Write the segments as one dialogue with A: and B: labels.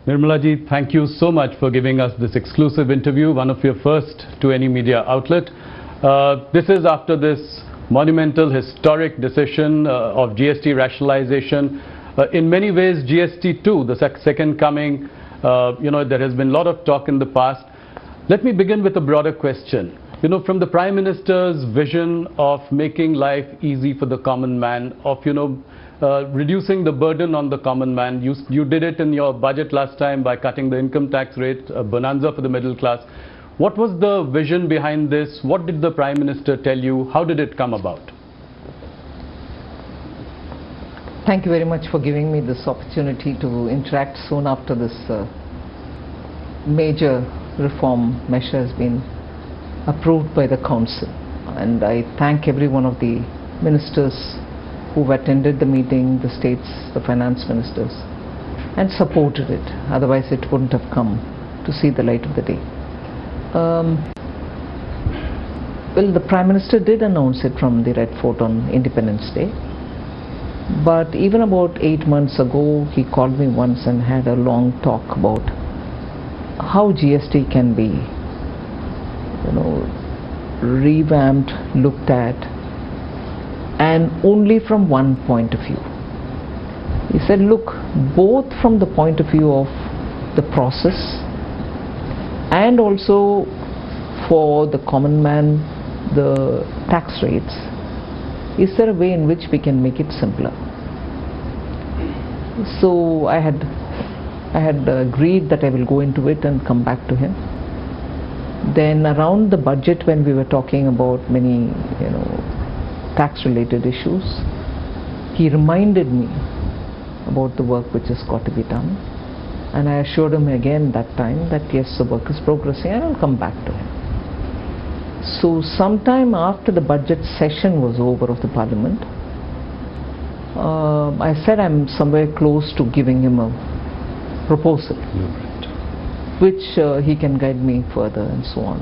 A: Nirmala ji, thank you so much for giving us this exclusive interview, one of your first to any media outlet. This is after this monumental, historic decision of GST rationalization. In many ways, GST 2, the second coming, there has been a lot of talk in the past. Let me begin with a broader question. From the Prime Minister's vision of making life easy for the common man, of, reducing the burden on the common man. You did it in your budget last time by cutting the income tax rate, a bonanza for the middle class. What was the vision behind this? What did the Prime Minister tell you? How did it come about?
B: Thank you very much for giving me this opportunity to interact soon after this major reform measure has been approved by the Council. And I thank every one of the ministers who've attended the meeting, the states, the finance ministers, and supported it. Otherwise it wouldn't have come to see the light of the day. Well, the Prime Minister did announce it from the Red Fort on Independence Day. But even about 8 months ago, he called me once and had a long talk about how GST can be, revamped, looked at, and only from one point of view. He said, look, both from the point of view of the process and also for the common man, the tax rates, is there a way in which we can make it simpler? So I had agreed that I will go into it and come back to him. Then around the budget, when we were talking about many tax related issues, he reminded me about the work which has got to be done, and I assured him again that time that yes, the work is progressing and I'll come back to him. So sometime after the budget session was over of the Parliament, I said I'm somewhere close to giving him a proposal which he can guide me further and so on.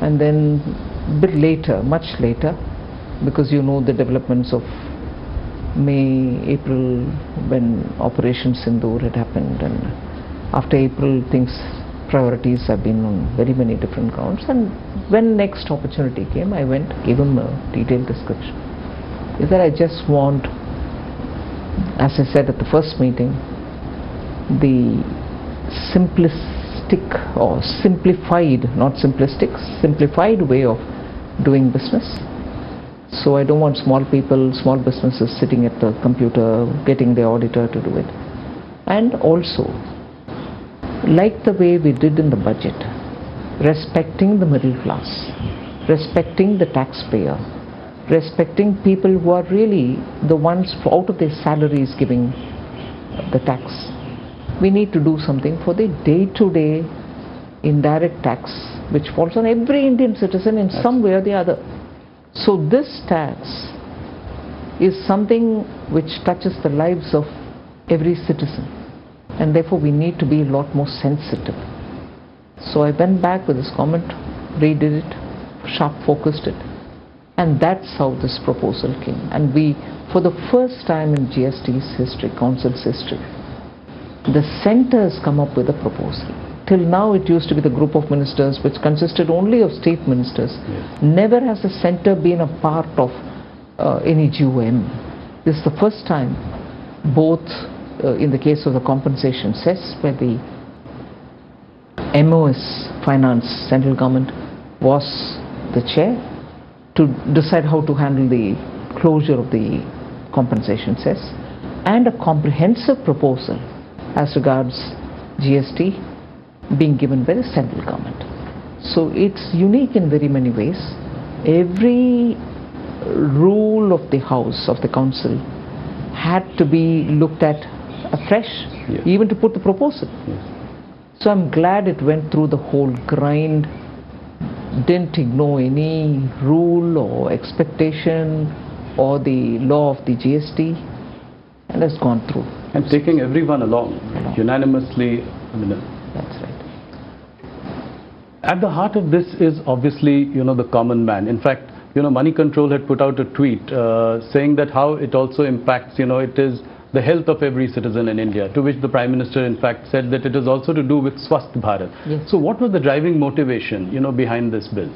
B: And then a bit later, much later, because the developments of May, April, when Operation Sindoor had happened, and after April priorities have been on very many different grounds, and when next opportunity came, I went, gave him a detailed description. Is that I just want, as I said at the first meeting, the simplistic or simplified, not simplistic, simplified way of doing business. So I don't want small businesses sitting at the computer, getting the auditor to do it. And also, like the way we did in the budget, respecting the middle class, respecting the taxpayer, respecting people who are really the ones out of their salaries giving the tax. We need to do something for the day-to-day indirect tax which falls on every Indian citizen in some way or the other. So this tax is something which touches the lives of every citizen, and therefore we need to be a lot more sensitive. So I went back with this comment, redid it, sharp focused it, and that's how this proposal came. And we, for the first time in GST's history, Council's history, the centre has come up with a proposal. Till now it used to be the group of ministers which consisted only of state ministers. Yes. Never has the centre been a part of any GOM. This is the first time, both in the case of the compensation cess, where the MOS Finance, central government, was the chair to decide how to handle the closure of the compensation cess, and a comprehensive proposal as regards GST being given by the central government. So it's unique in very many ways. Every rule of the House, of the Council, had to be looked at afresh, yes, even to put the proposal. Yes. So I'm glad it went through the whole grind, didn't ignore any rule or expectation or the law of the GST, and has gone through.
A: And taking everyone along. Unanimously.
B: That's right.
A: At the heart of this is obviously, the common man. In fact, Money Control had put out a tweet saying that how it also impacts, it is the health of every citizen in India, to which the Prime Minister in fact said that it is also to do with Swasth Bharat.
B: Yes.
A: So what was the driving motivation, behind this bill?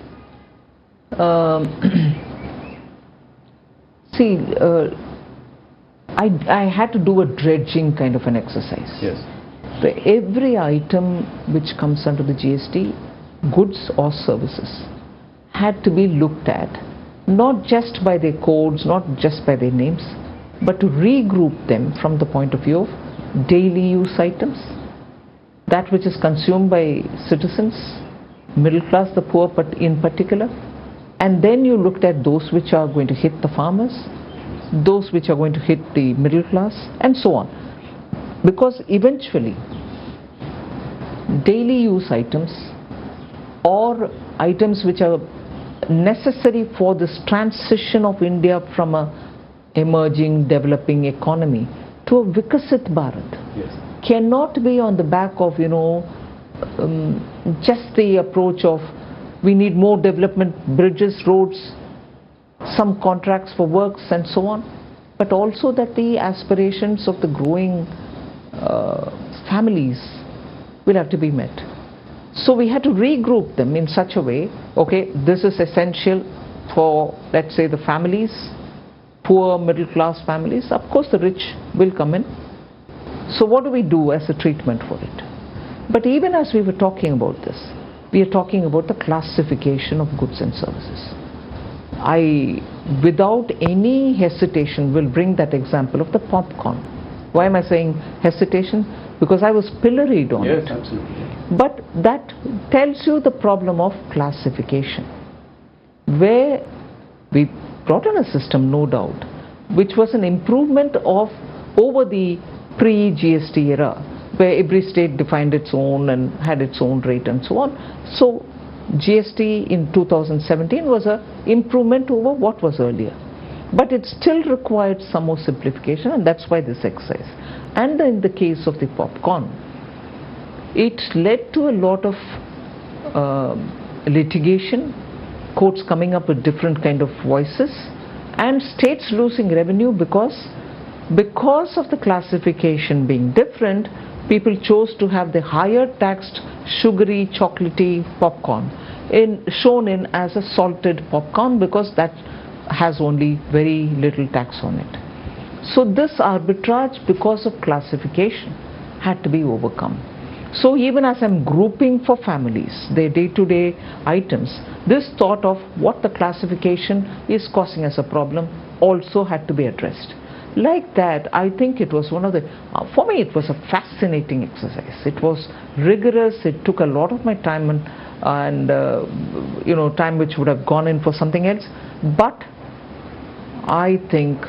B: See, I had to do a dredging kind of an exercise.
A: Yes.
B: So every item which comes under the GST, goods or services, had to be looked at, not just by their codes, not just by their names, but to regroup them from the point of view of daily use items, that which is consumed by citizens, middle class, the poor in particular, and then you looked at those which are going to hit the farmers, those which are going to hit the middle class, and so on. Because eventually, daily use items or items which are necessary for this transition of India from a emerging, developing economy to a Vikasit Bharat,
A: Yes.
B: cannot be on the back of, just the approach of we need more development, bridges, roads, some contracts for works and so on, but also that the aspirations of the growing families will have to be met. So we had to regroup them in such a way, okay, this is essential for, let's say, the families, poor middle class families. Of course the rich will come in. So what do we do as a treatment for it? But even as we were talking about this, we are talking about the classification of goods and services. I, without any hesitation, will bring that example of the popcorn. Why am I saying hesitation? Because I was pilloried on it.
A: Yes, absolutely.
B: But that tells you the problem of classification, where we brought in a system, no doubt, which was an improvement of over the pre-GST era, where every state defined its own and had its own rate and so on. So GST in 2017 was an improvement over what was earlier. But it still required some more simplification, and that's why this exercise. And in the case of the popcorn, it led to a lot of litigation, courts coming up with different kind of voices, and states losing revenue because of the classification being different. People chose to have the higher taxed sugary chocolatey popcorn shown in as a salted popcorn, because that has only very little tax on it. So this arbitrage, because of classification, had to be overcome. So even as I'm grouping for families, their day-to-day items, this thought of what the classification is causing as a problem also had to be addressed. Like that, I think it was one of the, for me it was a fascinating exercise. It was rigorous, it took a lot of my time and time which would have gone in for something else. But I think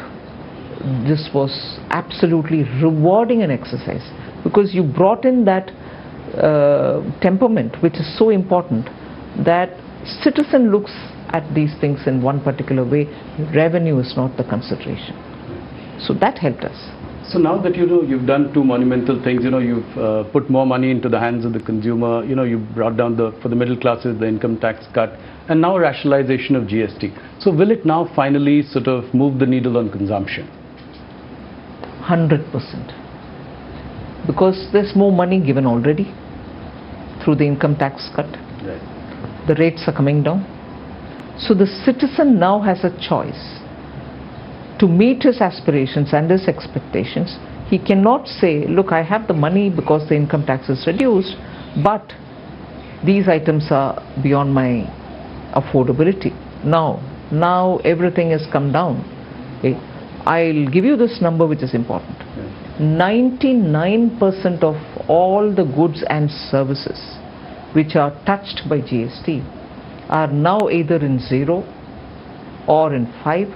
B: this was absolutely rewarding an exercise, because you brought in that temperament, which is so important, that citizen looks at these things in one particular way. Revenue is not the consideration. So that helped us.
A: So now that you've done two monumental things, you've put more money into the hands of the consumer, you brought down for the middle classes the income tax cut, and now rationalization of GST. So will it now finally sort of move the needle on consumption?
B: 100%. Because there's more money given already through the income tax cut.
A: Right.
B: The rates are coming down. So the citizen now has a choice to meet his aspirations and his expectations. He cannot say, look, I have the money because the income tax is reduced, but these items are beyond my affordability. Now everything has come down. Okay. I'll give you this number which is important. 99% of all the goods and services which are touched by GST are now either in 0 or in 5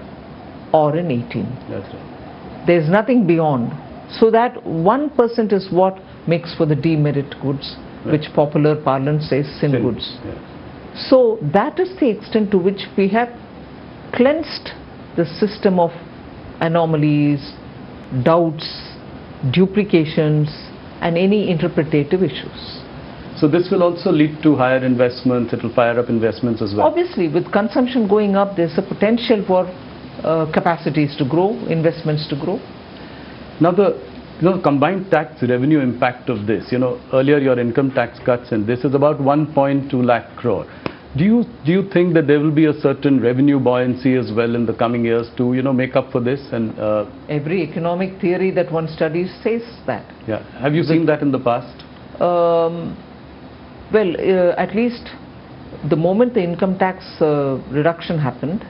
B: or in 18.
A: That's right.
B: There's nothing beyond. So that 1% is what makes for the demerit goods, right, which popular parlance says sin goods.
A: Yeah.
B: So that is the extent to which we have cleansed the system of anomalies, doubts, duplications, and any interpretative issues.
A: So this will also lead to higher investments, it will fire up investments as well.
B: Obviously, with consumption going up, there's a potential for capacities to grow, investments to grow.
A: Now the combined tax revenue impact of this, earlier your income tax cuts and this is about 1.2 lakh crore. Do you think that there will be a certain revenue buoyancy as well in the coming years to make up for this? And
B: every economic theory that one studies says that.
A: Yeah. Have you seen that in the past?
B: At least the moment the income tax reduction happened,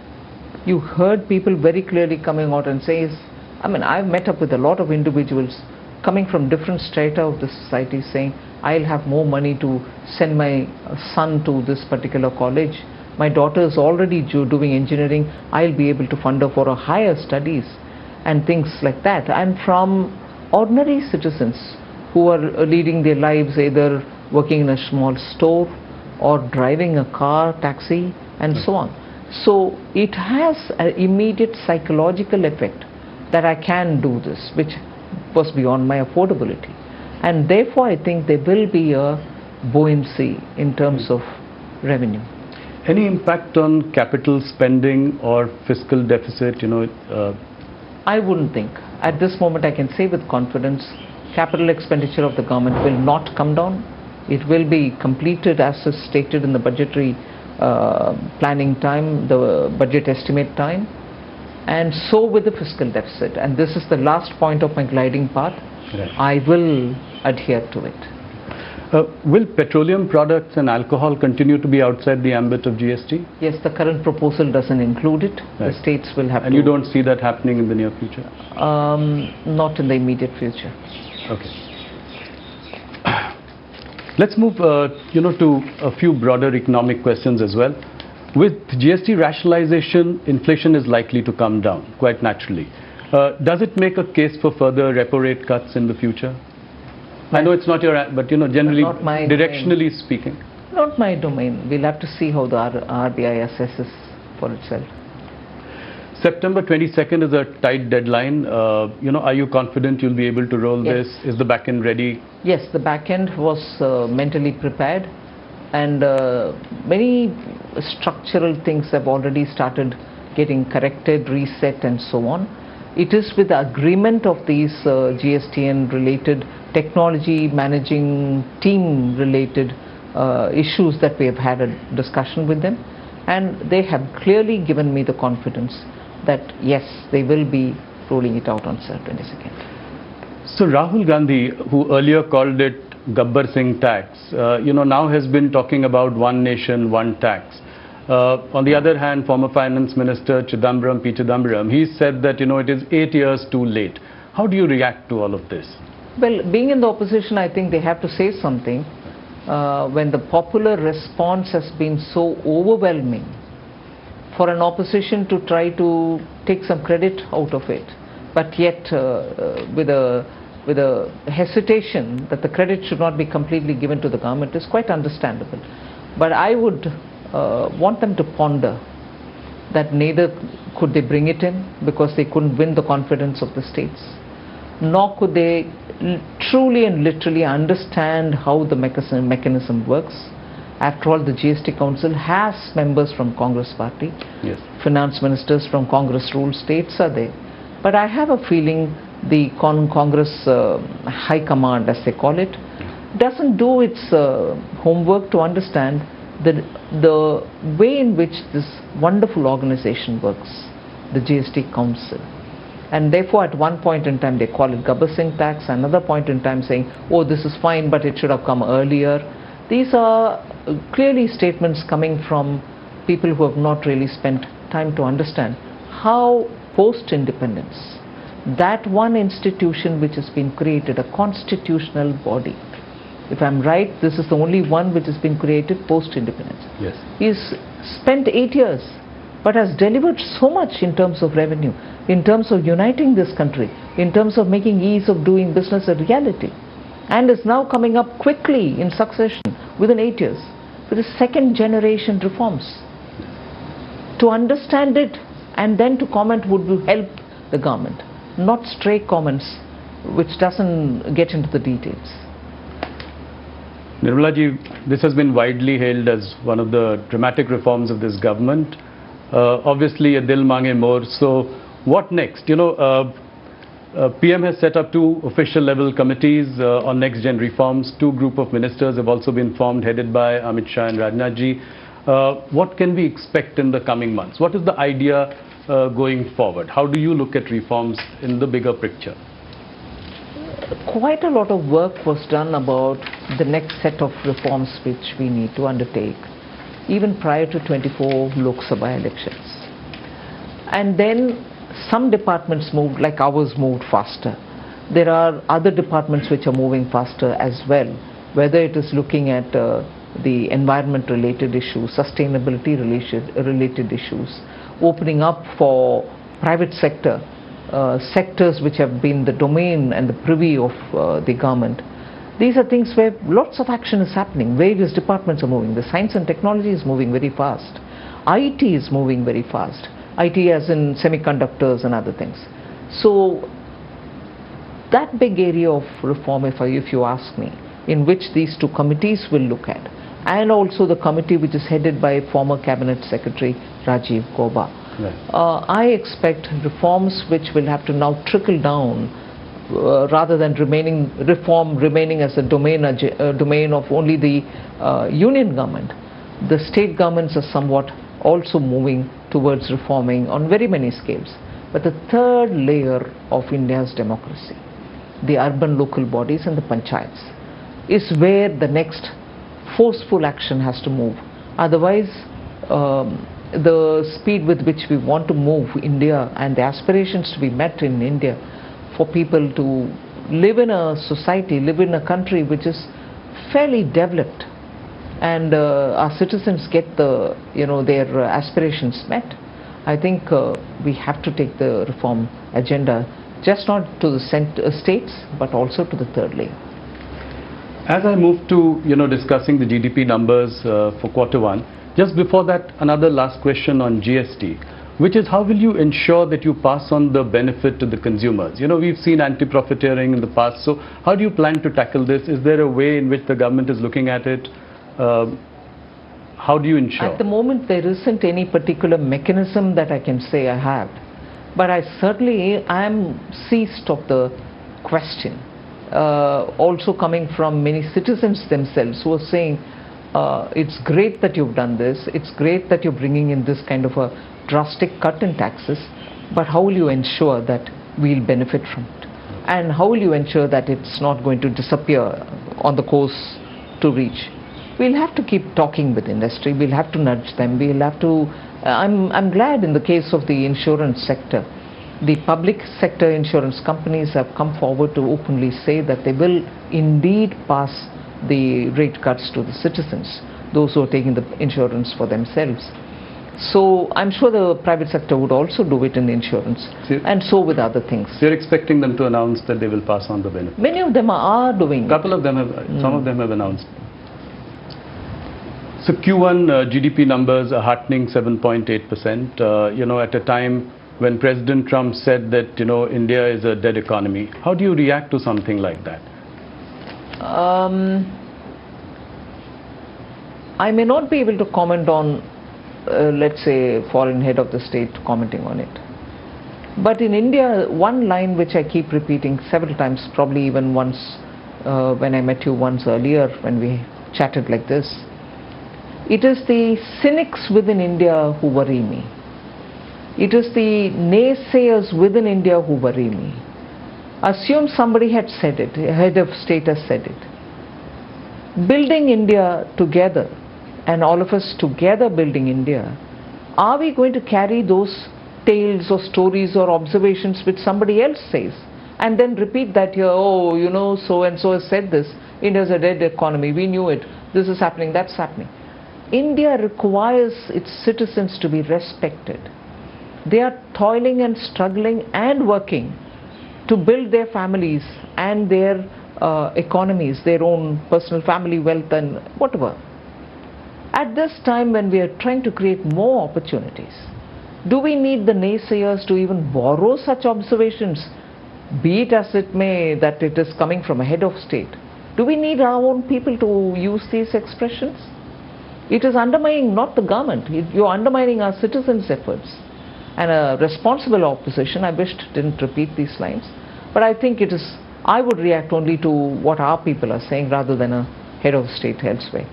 B: you heard people very clearly coming out and saying, I've met up with a lot of individuals coming from different strata of the society saying, I'll have more money to send my son to this particular college. My daughter is already doing engineering. I'll be able to fund her for her higher studies and things like that. And from ordinary citizens who are leading their lives either working in a small store or driving a car, taxi, and so on. So it has an immediate psychological effect that I can do this, which was beyond my affordability. And therefore I think there will be a buoyancy in terms of revenue.
A: Any impact on capital spending or fiscal deficit?
B: I wouldn't think. At this moment I can say with confidence, capital expenditure of the government will not come down. It will be completed as is stated in the budgetary planning time, the budget estimate time, and so with the fiscal deficit. And this is the last point of my gliding path. Right. I will adhere to it.
A: Will petroleum products and alcohol continue to be outside the ambit of GST?
B: Yes, the current proposal doesn't include it. Right. The states will have
A: and you don't see that happening in the near future?
B: Not in the immediate future.
A: Okay. Let's move to a few broader economic questions as well. With GST rationalization, inflation is likely to come down quite naturally. Does it make a case for further repo rate cuts in the future? I know it's not your, but generally, directionally speaking.
B: Not my domain. We'll have to see how the RBI assesses for itself.
A: September 22nd is a tight deadline. Are you confident you'll be able to roll
B: Yes.
A: this? Is the back end ready?
B: Yes, the back end was mentally prepared, and many structural things have already started getting corrected, reset, and so on. It is with the agreement of these GST and related technology managing team related issues that we have had a discussion with them, and they have clearly given me the confidence that yes, they will be rolling it out on 22nd.
A: So Rahul Gandhi, who earlier called it Gabbar Singh tax, now has been talking about one nation, one tax. On the other hand, former Finance Minister P. Chidambaram, he said that it is 8 years too late. How do you react to all of this?
B: Well, being in the opposition, I think they have to say something. When the popular response has been so overwhelming, for an opposition to try to take some credit out of it, but yet with a hesitation that the credit should not be completely given to the government is quite understandable. But I would want them to ponder that neither could they bring it in because they couldn't win the confidence of the states, nor could they truly and literally understand how the mechanism works. After all, the GST Council has members from Congress party.
A: Yes.
B: Finance ministers from Congress ruled states are there. But I have a feeling the Congress High Command, as they call it, doesn't do its homework to understand the way in which this wonderful organization works, the GST Council. And therefore at one point in time they call it Gabbar Singh tax, another point in time saying, oh, this is fine but it should have come earlier. These are clearly statements coming from people who have not really spent time to understand how post-independence, that one institution which has been created, a constitutional body, if I'm right, this is the only one which has been created post-independence.
A: Yes.
B: He's spent 8 years but has delivered so much in terms of revenue, in terms of uniting this country, in terms of making ease of doing business a reality, and is now coming up quickly in succession within 8 years with the second generation reforms. To understand it and then to comment would help the government, not stray comments which doesn't get into the details.
A: Nirmala ji, this has been widely hailed as one of the dramatic reforms of this government. Obviously, a dil mange more. So, what next? PM has set up 2 official level committees on next gen reforms. 2 group of ministers have also been formed, headed by Amit Shah and Rajnath ji. What can we expect in the coming months? What is the idea going forward? How do you look at reforms in the bigger picture?
B: Quite a lot of work was done about the next set of reforms which we need to undertake, even prior to 24 Lok Sabha elections. And then some departments moved, like ours moved faster. There are other departments which are moving faster as well, whether it is looking at the environment related issues, sustainability related issues, opening up for private sector, sectors which have been the domain and the privy of the government. These are things where lots of action is happening. Various departments are moving. The science and technology is moving very fast. IT is moving very fast. IT as in semiconductors and other things. So that big area of reform, if you ask me, in which these 2 committees will look at, and also the committee which is headed by former Cabinet Secretary Rajiv Gauba. Right. I expect reforms which will have to now trickle down rather than reform remaining as a domain of only the union government. The state governments are somewhat also moving towards reforming on very many scales. But the third layer of India's democracy, the urban local bodies and the panchayats, is where the next forceful action has to move. Otherwise, the speed with which we want to move India and the aspirations to be met in India for people to live in a society, live in a country which is fairly developed, and our citizens get their aspirations met, I think we have to take the reform agenda just not to the states but also to the third layer.
A: As I move to discussing the GDP numbers for Q1, just before that, another last question on GST, which is how will you ensure that you pass on the benefit to the consumers? We've seen anti-profiteering in the past, so how do you plan to tackle this? Is there a way in which the government is looking at it? How do you ensure?
B: At the moment, there isn't any particular mechanism that I can say I have, but I am seized of the question. Also coming from many citizens themselves who are saying, it's great that you've done this, it's great that you're bringing in this kind of a drastic cut in taxes, but how will you ensure that we'll benefit from it? And how will you ensure that it's not going to disappear on the course to reach? We'll have to keep talking with industry, we'll have to nudge them, we'll have to... I'm glad in the case of the insurance sector, the public sector insurance companies have come forward to openly say that they will indeed pass the rate cuts to the citizens, those who are taking the insurance for themselves. So I'm sure the private sector would also do it in insurance, and so with other things.
A: So you're expecting them to announce that they will pass on the benefit?
B: Many of them are doing it.
A: Couple of them have, some of them have announced. So Q1 GDP numbers are heartening, 7.8%. At a time when President Trump said that India is a dead economy. How do you react to something like that?
B: I may not be able to comment on, let's say, foreign head of the state commenting on it. But in India, one line which I keep repeating several times, probably even once when I met you once earlier when we chatted like this, it is the cynics within India who worry me. It is the naysayers within India who worry me. Assume somebody had said it, a head of state has said it. Building India together, and all of us together building India, are we going to carry those tales or stories or observations which somebody else says and then repeat that here, oh, so and so has said this, India's a dead economy, we knew it, this is happening, that's happening. India requires its citizens to be respected. They are toiling and struggling and working to build their families and their economies, their own personal family wealth and whatever. At this time when we are trying to create more opportunities, do we need the naysayers to even borrow such observations, be it as it may that it is coming from a head of state? Do we need our own people to use these expressions? It is undermining not the government, you're undermining our citizens' efforts. And a responsible opposition, I wished didn't repeat these lines, But I think I would react only to what our people are saying rather than a head of state elsewhere.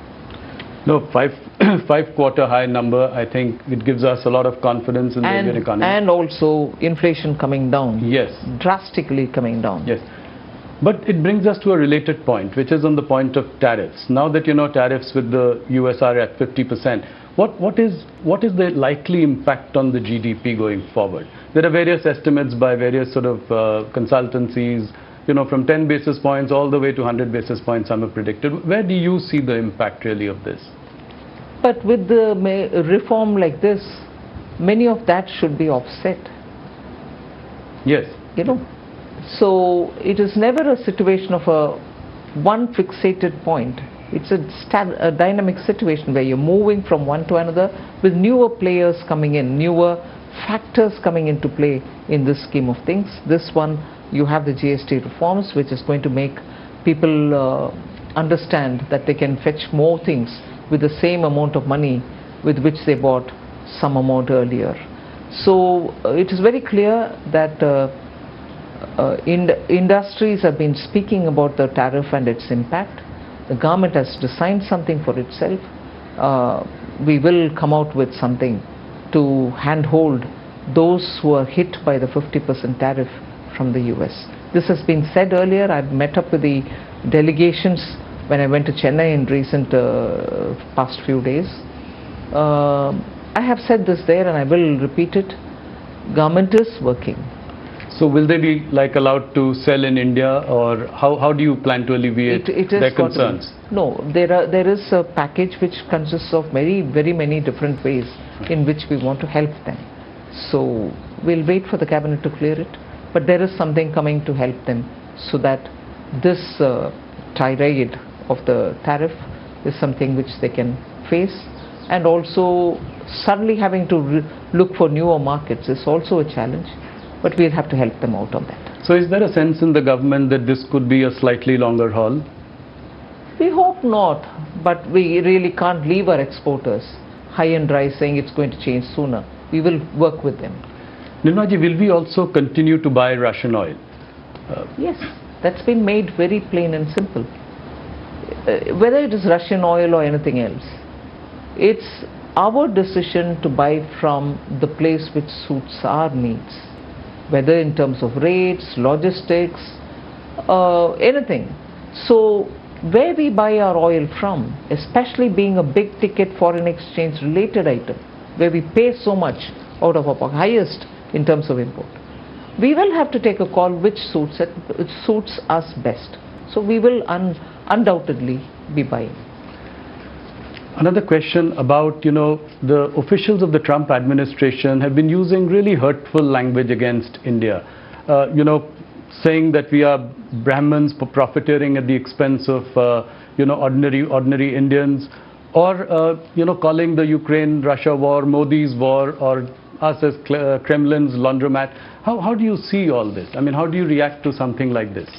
A: No, five-quarter high number, I think it gives us a lot of confidence in the Indian economy.
B: And also inflation coming down.
A: Yes.
B: Drastically coming down.
A: Yes. But it brings us to a related point, which is on the point of tariffs. Now that tariffs with the US are at 50%, what is the likely impact on the GDP going forward? There are various estimates by various sort of consultancies, from 10 basis points all the way to 100 basis points, some have predicted. Where do you see the impact really of this?
B: But with the reform like this, many of that should be offset.
A: Yes.
B: So it is never a situation of one fixated point. It's a dynamic situation where you're moving from one to another with newer players coming in, newer factors coming into play in this scheme of things. This one, you have the GST reforms, which is going to make people understand that they can fetch more things with the same amount of money with which they bought some amount earlier. So it is very clear that industries have been speaking about the tariff and its impact. The government has designed something for itself. We will come out with something to handhold those who are hit by the 50% tariff from the US. This has been said earlier. I've met up with the delegations when I went to Chennai in recent past few days. I have said this there and I will repeat it. Government is working.
A: So will they be allowed to sell in India, or how do you plan to alleviate their concerns?
B: No, there is a package which consists of very many different ways in which we want to help them. So we'll wait for the cabinet to clear it, but there is something coming to help them so that this tirade of the tariff is something which they can face, and also suddenly having to look for newer markets is also a challenge. But we'll have to help them out on that. So
A: is there a sense in the government that this could be a slightly longer haul?
B: We hope not, but we really can't leave our exporters high and dry saying it's going to change sooner. We will work with them.
A: Nirmala ji, will we also continue to buy Russian oil?
B: Yes, that's been made very plain and simple. Whether it is Russian oil or anything else, it's our decision to buy from the place which suits our needs. Whether in terms of rates, logistics, anything. So where we buy our oil from, especially being a big ticket foreign exchange related item, where we pay so much out of our pocket, highest in terms of import, we will have to take a call which suits us best. So we will undoubtedly be buying.
A: Another question about, the officials of the Trump administration have been using really hurtful language against India. Saying that we are Brahmins profiteering at the expense of, ordinary Indians, or, calling the Ukraine-Russia war Modi's war, or us as Kremlin's laundromat. How do you see all this? I mean, how do you react to something like this?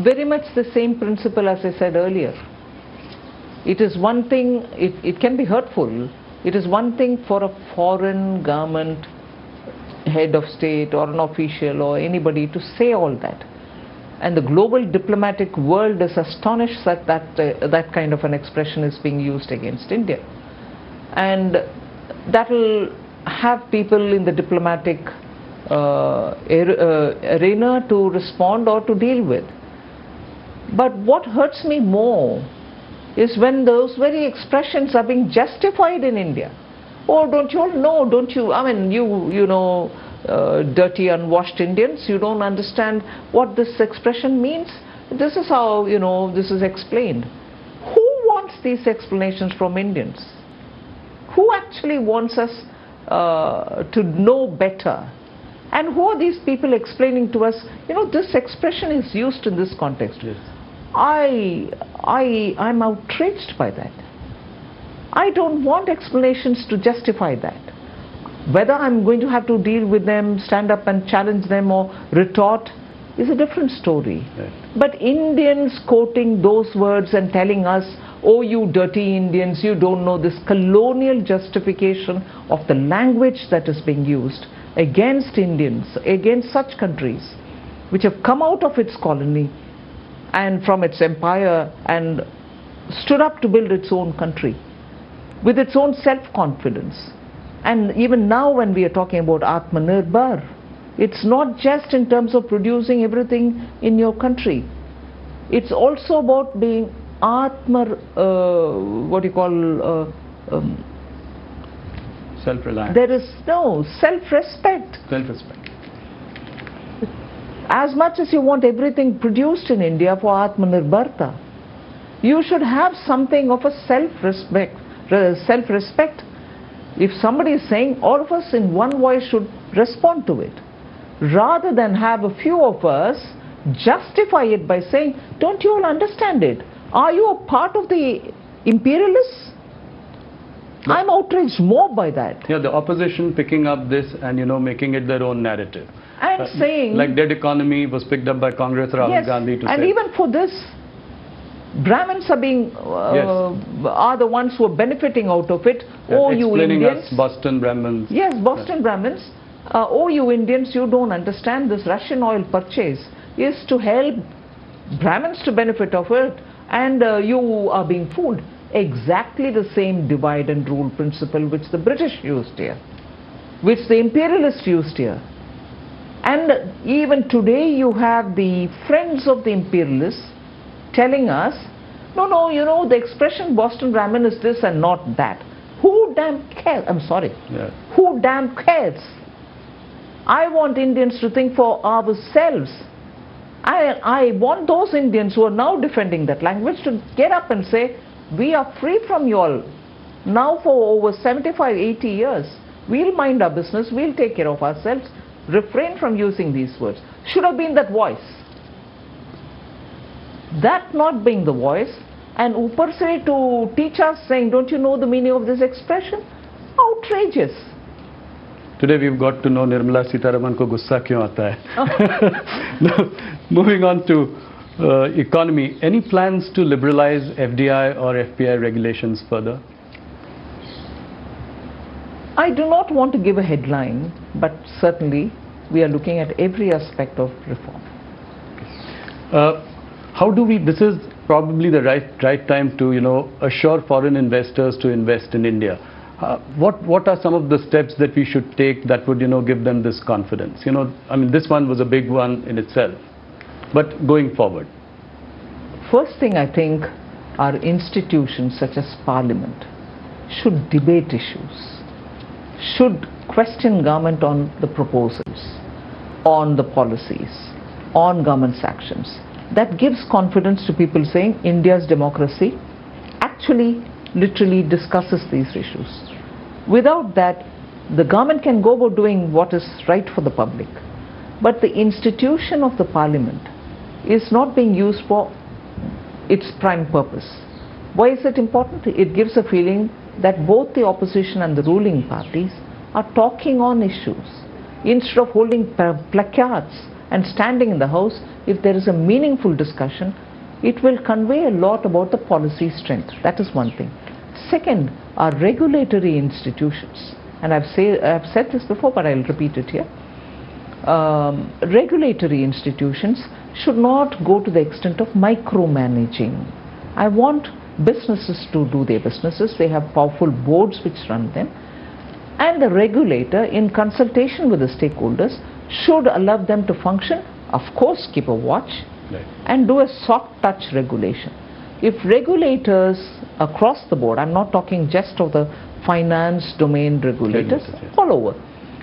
B: Very much the same principle as I said earlier. It is one thing, it can be hurtful. It is one thing for a foreign government, head of state or an official or anybody to say all that. And the global diplomatic world is astonished that that kind of an expression is being used against India. And that will have people in the diplomatic arena to respond or to deal with. But what hurts me more is when those very expressions are being justified in India. Oh, don't you all know, don't you, I mean, you know, dirty, unwashed Indians, you don't understand what this expression means? This is how, this is explained. Who wants these explanations from Indians? Who actually wants us to know better? And who are these people explaining to us, this expression is used in this context?
A: Yes.
B: I'm outraged by that. I don't want explanations to justify that. Whether I'm going to have to deal with them, stand up and challenge them or retort is a different story.
A: Right.
B: But Indians quoting those words and telling us, oh, you dirty Indians, you don't know this colonial justification of the language that is being used against Indians, against such countries, which have come out of its colony and from its empire and stood up to build its own country with its own self-confidence. And even now when we are talking about Atmanirbhar, it's not just in terms of producing everything in your country. It's also about being
A: self-reliant.
B: There is no self-respect.
A: Self-respect.
B: As much as you want everything produced in India for Atmanirbharta, you should have something of a self-respect. If somebody is saying, all of us in one voice should respond to it, rather than have a few of us justify it by saying, don't you all understand it? Are you a part of the imperialists? No. I'm outraged more by that.
A: Yeah, the opposition picking up this and making it their own narrative.
B: And saying...
A: Like dead economy was picked up by Congress, Rahul Gandhi to say.
B: And even for this, Brahmins are being are the ones who are benefiting out of it. Oh, you Indians,
A: us Boston Brahmins.
B: Yes, Boston Brahmins. Oh, you Indians, you don't understand this Russian oil purchase is to help Brahmins to benefit of it, and you are being fooled. Exactly the same divide and rule principle which the British used here, which the imperialists used here. And even today you have the friends of the imperialists telling us, no, the expression Boston Brahmin is this and not that. Who damn cares? I'm sorry.
A: Yeah.
B: Who damn cares? I want Indians to think for ourselves. I want those Indians who are now defending that language to get up and say, we are free from you all. Now for over 75, 80 years, we'll mind our business, we'll take care of ourselves, refrain from using these words. Should have been that voice. That not being the voice, and upar se to teach us saying, don't you know the meaning of this expression? Outrageous.
A: Today we've got to know Nirmala Sitharaman ko gussa kyun aata hai. Now, moving on to economy, any plans to liberalize FDI or FPI regulations further?
B: I do not want to give a headline, but certainly we are looking at every aspect of reform.
A: How do we, this is probably the right time to assure foreign investors to invest in India. What are some of the steps that we should take that would give them this confidence? I mean, this one was a big one in itself, but going forward.
B: First thing, I think our institutions such as Parliament should debate issues, should question government on the proposals, on the policies, on government's actions. That gives confidence to people saying India's democracy actually literally discusses these issues. Without that, the government can go about doing what is right for the public. But the institution of the Parliament is not being used for its prime purpose. Why is it important? It gives a feeling that both the opposition and the ruling parties are talking on issues. Instead of holding placards and standing in the house, if there is a meaningful discussion, it will convey a lot about the policy strength. That is one thing. Second, our regulatory institutions, and I've said this before, but I'll repeat it here. Regulatory institutions should not go to the extent of micromanaging. I want businesses to do their businesses. They have powerful boards which run them, and the regulator, in consultation with the stakeholders, should allow them to function. Of course, keep a watch, right, and do a soft touch regulation. If regulators across the board, I'm not talking just of the finance domain regulators, all over,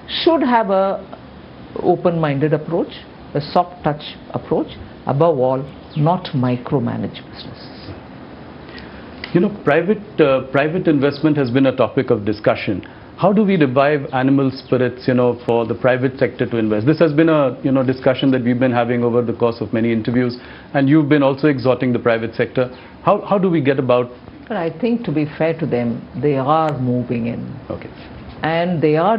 B: should have a open-minded approach, a soft touch approach, above all, not micromanage businesses.
A: Private investment has been a topic of discussion. How do we revive animal spirits, for the private sector to invest? This has been a, discussion that we've been having over the course of many interviews, and you've been also exhorting the private sector. How do we get about?
B: But I think, to be fair to them, they are moving in.
A: Okay.
B: And they are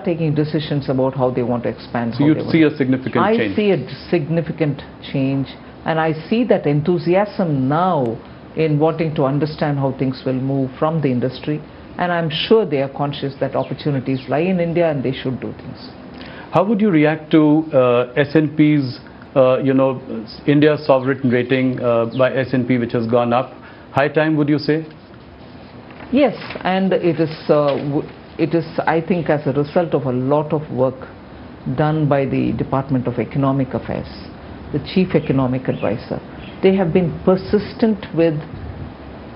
B: taking decisions about how they want to expand.
A: So you'd see a significant change?
B: I see a significant change, and I see that enthusiasm now in wanting to understand how things will move from the industry. And I'm sure they are conscious that opportunities lie in India and they should do things.
A: How would you react to S&P's India's sovereign rating by S&P, which has gone up. High time, would you say?
B: Yes, and it is, I think, as a result of a lot of work done by the Department of Economic Affairs, the Chief Economic Advisor. They have been persistent with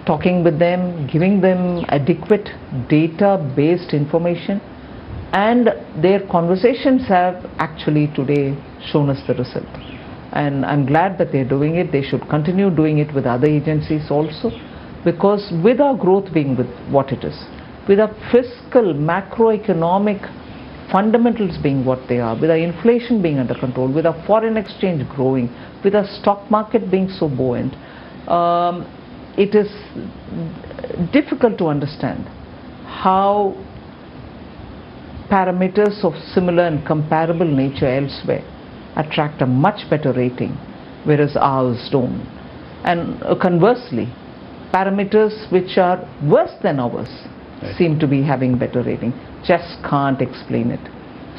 B: talking with them, giving them adequate data-based information, and their conversations have actually today shown us the result. And I'm glad that they're doing it. They should continue doing it with other agencies also, because with our growth being with what it is, with our fiscal, macroeconomic fundamentals being what they are, with our inflation being under control, with our foreign exchange growing, with our stock market being so buoyant, it is difficult to understand how parameters of similar and comparable nature elsewhere attract a much better rating, whereas ours don't. And conversely, parameters which are worse than ours seem to be having better rating. Just can't explain it.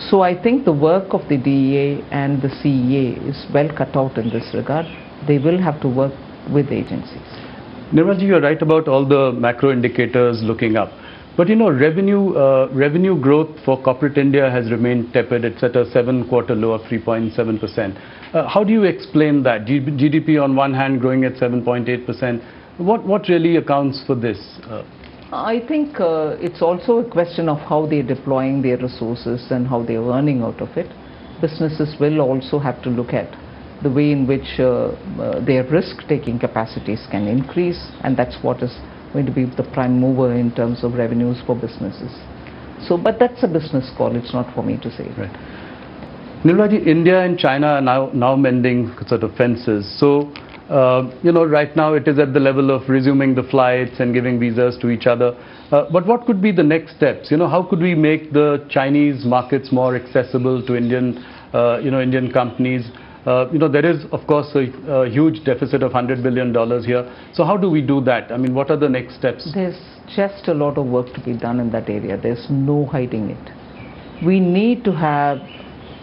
B: So I think the work of the DEA and the CEA is well cut out in this regard. They will have to work with agencies.
A: Nirmala, you're right about all the macro indicators looking up. But revenue growth for corporate India has remained tepid. It's at a 7-quarter low of 3.7%. How do you explain that? GDP on one hand growing at 7.8%. What really accounts for this?
B: I think it's also a question of how they're deploying their resources and how they're earning out of it. Businesses will also have to look at the way in which their risk-taking capacities can increase, and that's what is going to be the prime mover in terms of revenues for businesses. So, but that's a business call. It's not for me to say.
A: Right. Nirmala, India and China are now mending sort of fences. So, right now it is at the level of resuming the flights and giving visas to each other. But what could be the next steps? How could we make the Chinese markets more accessible to Indian companies? There is, of course, a huge deficit of $100 billion here. So how do we do that? I mean, what are the next steps?
B: There's just a lot of work to be done in that area. There's no hiding it. We need to have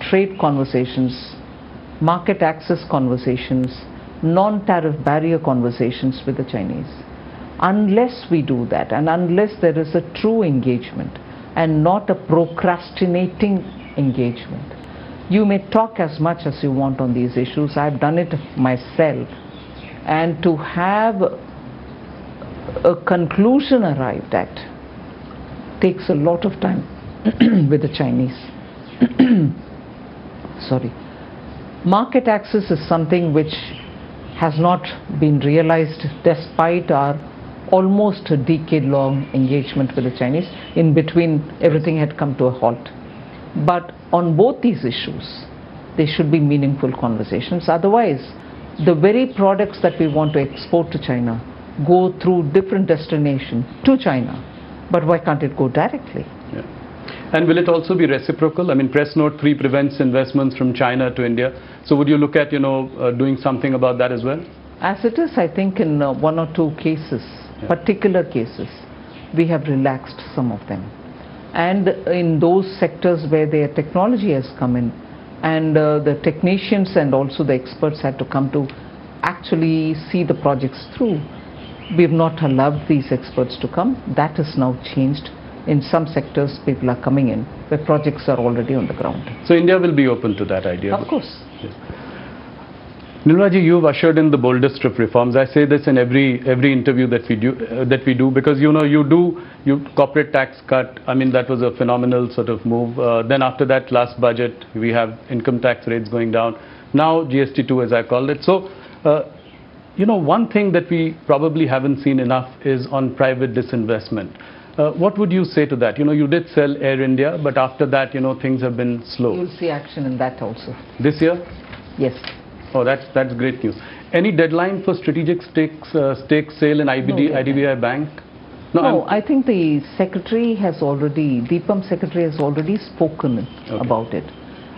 B: trade conversations, market access conversations, non-tariff barrier conversations with the Chinese. Unless we do that, and unless there is a true engagement and not a procrastinating engagement, you may talk as much as you want on these issues. I've done it myself. And to have a conclusion arrived at takes a lot of time with the Chinese. Sorry. Market access is something which has not been realized despite our almost a decade-long engagement with the Chinese. In between, everything had come to a halt. But on both these issues, there should be meaningful conversations. Otherwise, the very products that we want to export to China go through different destinations to China. But why can't it go directly?
A: Yeah. And will it also be reciprocal? I mean, Press Note 3 prevents investments from China to India. So would you look at, doing something about that as well?
B: As it is, I think in one or two cases, particular cases, we have relaxed some of them. And in those sectors where their technology has come in, and the technicians and also the experts had to come to actually see the projects through, we have not allowed these experts to come. That has now changed. In some sectors, people are coming in where projects are already on the ground.
A: So India will be open to that idea?
B: Of course.
A: Yes. Nirmala, you've ushered in the boldest of reforms. I say this in every interview that we do because you corporate tax cut. I mean, that was a phenomenal sort of move. Then after that, last budget, we have income tax rates going down. Now GST2, as I called it. So, one thing that we probably haven't seen enough is on private disinvestment. What would you say to that? You did sell Air India, but after that, things have been slow.
B: You'll see action in that also.
A: This year?
B: Yes.
A: Oh, that's great news. Any deadline for strategic stake sale in IDBI Bank?
B: No, I think the secretary has already, DIPAM secretary has already spoken about it.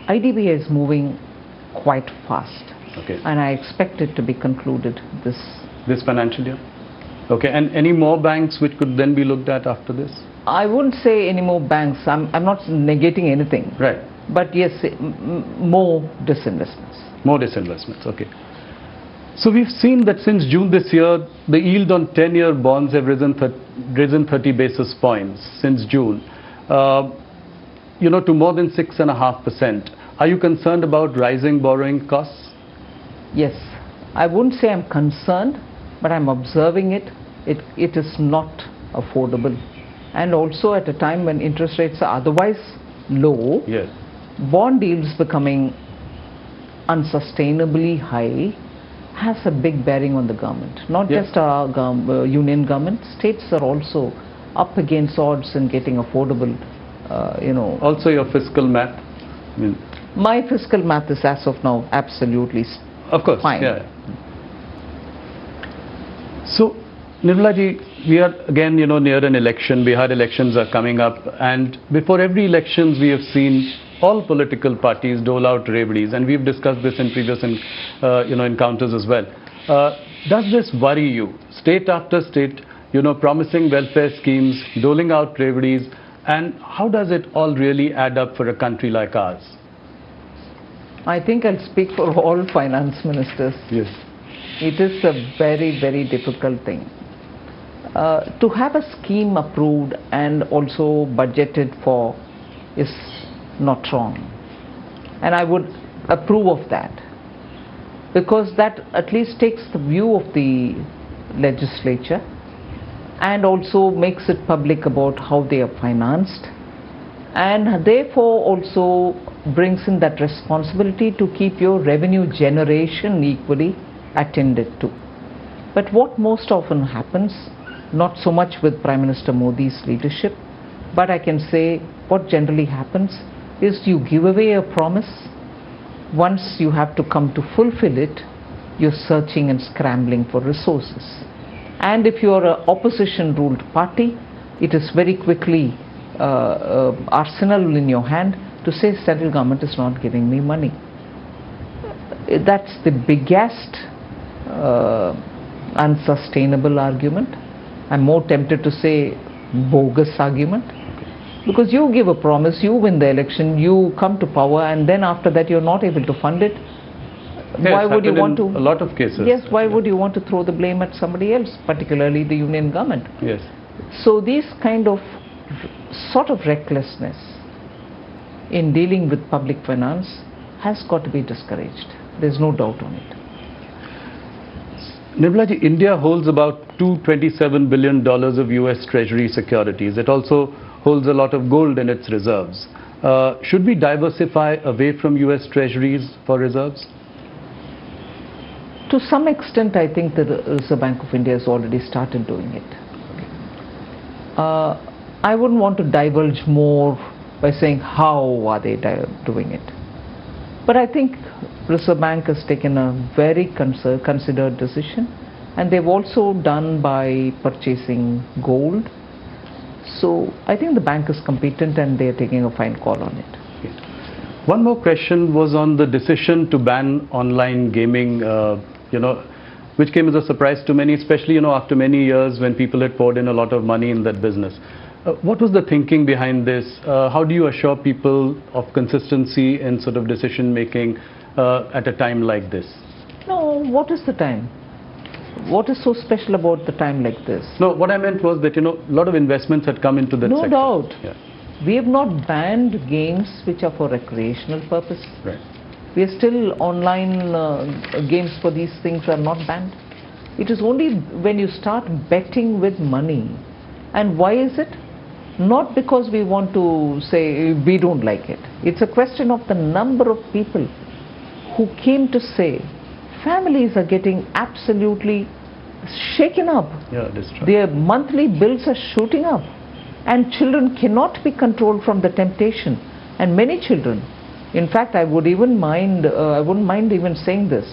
B: IDBI is moving quite fast.
A: Okay.
B: And I expect it to be concluded this
A: financial year? Okay, and any more banks which could then be looked at after this?
B: I wouldn't say any more banks. I'm not negating anything.
A: Right.
B: But yes, more disinvestments.
A: More disinvestments, okay. So we've seen that since June this year, the yield on 10-year bonds have risen 30 basis points since June, to more than 6.5%. Are you concerned about rising borrowing costs?
B: Yes. I wouldn't say I'm concerned, but I'm observing it. It is not affordable. And also at a time when interest rates are otherwise low,
A: yes,
B: bond yields becoming unsustainably high has a big bearing on the government. Not just our union government, states are also up against odds in getting affordable,
A: Also your fiscal math?
B: My fiscal math is as of now absolutely
A: of course,
B: fine.
A: Yeah. So, Nirmala ji, we are again, near an election. Bihar elections are coming up, and before every elections, we have seen all political parties dole out reveries, and we've discussed this in previous, encounters as well. Does this worry you? State after state, promising welfare schemes, doling out reveries, and how does it all really add up for a country like ours?
B: I think I'll speak for all finance ministers.
A: Yes.
B: It is a very, very difficult thing. To have a scheme approved and also budgeted for is not wrong. And I would approve of that, because that at least takes the view of the legislature and also makes it public about how they are financed, and therefore also brings in that responsibility to keep your revenue generation equally attended to. But what most often happens, not so much with Prime Minister Modi's leadership, but I can say what generally happens is you give away a promise. Once you have to come to fulfill it, you're searching and scrambling for resources. And if you're an opposition ruled party, it is very quickly arsenal in your hand to say central government is not giving me money. That's the biggest unsustainable argument. I'm more tempted to say bogus argument, because you give a promise, you win the election, you come to power, and then after that you're not able to fund it. Why would you want to?
A: A lot of cases.
B: Yes, why would you want to throw the blame at somebody else, particularly the union government?
A: Yes.
B: So this kind of sort of recklessness in dealing with public finance has got to be discouraged. There's no doubt on it.
A: Nirmala ji, India holds about $227 billion of US Treasury securities. It also holds a lot of gold in its reserves. Should we diversify away from US Treasuries for reserves?
B: To some extent, I think the Reserve Bank of India has already started doing it. I wouldn't want to divulge more by saying how are they doing it. But I think Reserve Bank has taken a very considered decision, and they've also done by purchasing gold. So I think the bank is competent and they're taking a fine call on it.
A: One more question was on the decision to ban online gaming, which came as a surprise to many, especially after many years when people had poured in a lot of money in that business. What was the thinking behind this? How do you assure people of consistency in sort of decision making at a time like this?
B: No, what is the time? What is so special about the time like this?
A: No, what I meant was that, a lot of investments had come into that sector.
B: No doubt.
A: Yeah.
B: We have not banned games which are for recreational purpose.
A: Right.
B: We are still online games for these things are not banned. It is only when you start betting with money. And why is it? Not because we want to say we don't like it. It's a question of the number of people who came to say families are getting absolutely shaken up.
A: Yeah, that's true.
B: Their monthly bills are shooting up, and children cannot be controlled from the temptation. And many children, in fact, I wouldn't mind even saying this.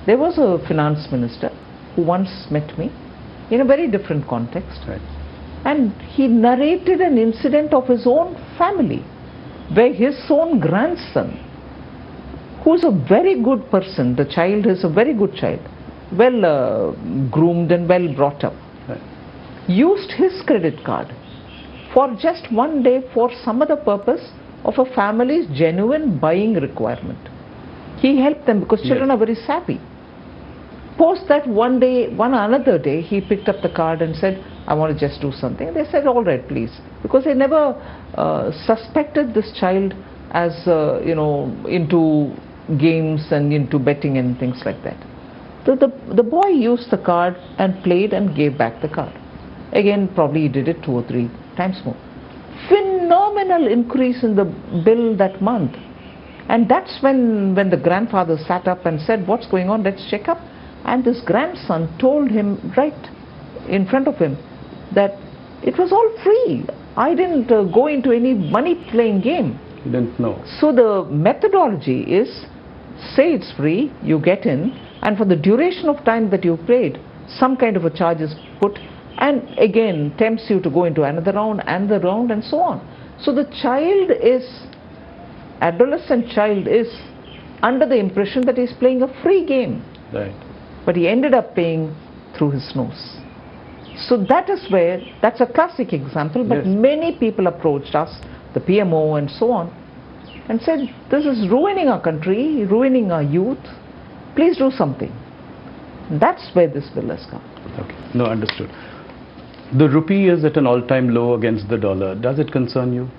B: There was a finance minister who once met me in a very different context.
A: Right. And
B: he narrated an incident of his own family, where his own grandson, who's a very good person, the child is a very good child, well groomed and well brought up, right, used his credit card for just one day for some other purpose of a family's genuine buying requirement. He helped them because children are very savvy. Post that one another day, he picked up the card and said, I want to just do something. They said, all right, please. Because they never suspected this child as, into games and into betting and things like that. The boy used the card and played and gave back the card. Again, probably he did it 2 or 3 times more. Phenomenal increase in the bill that month. And that's when the grandfather sat up and said, what's going on, let's check up. And this grandson told him right in front of him that it was all free. I didn't go into any money playing game.
A: He didn't know.
B: So the methodology is, say it's free, you get in, and for the duration of time that you played, some kind of a charge is put, and again tempts you to go into another round and the round and so on. So the adolescent child is under the impression that he's playing a free game.
A: Right. But
B: he ended up paying through his nose. So that's a classic example, but
A: yes.
B: Many people approached us, the PMO and so on, and said, this is ruining our country, ruining our youth, please do something. That's where this bill has come.
A: Okay, no, understood. The rupee is at an all-time low against the dollar. Does it concern you?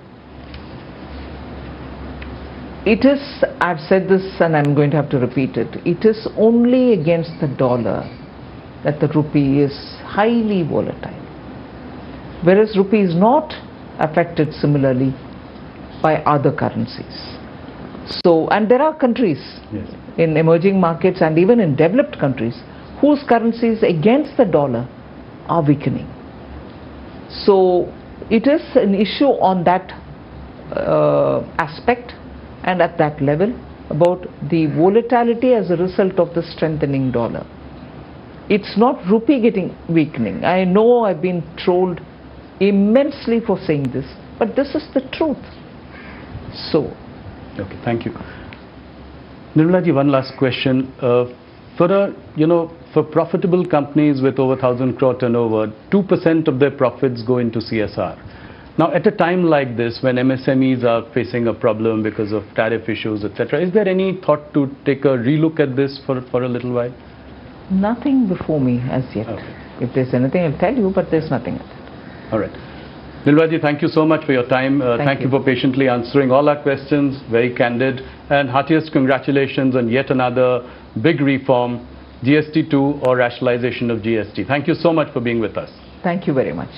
B: It is, I've said this and I'm going to have to repeat it, it is only against the dollar that the rupee is highly volatile. Whereas rupee is not affected similarly by other currencies. So, and there are countries
A: yes.
B: in emerging markets and even in developed countries whose currencies against the dollar are weakening. So it is an issue on that aspect and at that level about the volatility as a result of the strengthening dollar. It's not rupee weakening. I know I've been trolled immensely for saying this, but this is the truth. So.
A: Okay, thank you. Nirmala ji, one last question. For profitable companies with over 1,000 crore turnover, 2% of their profits go into CSR. Now, at a time like this, when MSMEs are facing a problem because of tariff issues, etc., is there any thought to take a relook at this for a little while?
B: Nothing before me as yet.
A: Okay.
B: If there's anything, I'll tell you, but there's nothing.
A: All right. Nirmala ji, thank you so much for your time. Thank you for patiently answering all our questions, very candid, and heartiest congratulations on yet another big reform, GST 2 or rationalization of GST. Thank you so much for being with us.
B: Thank you very much.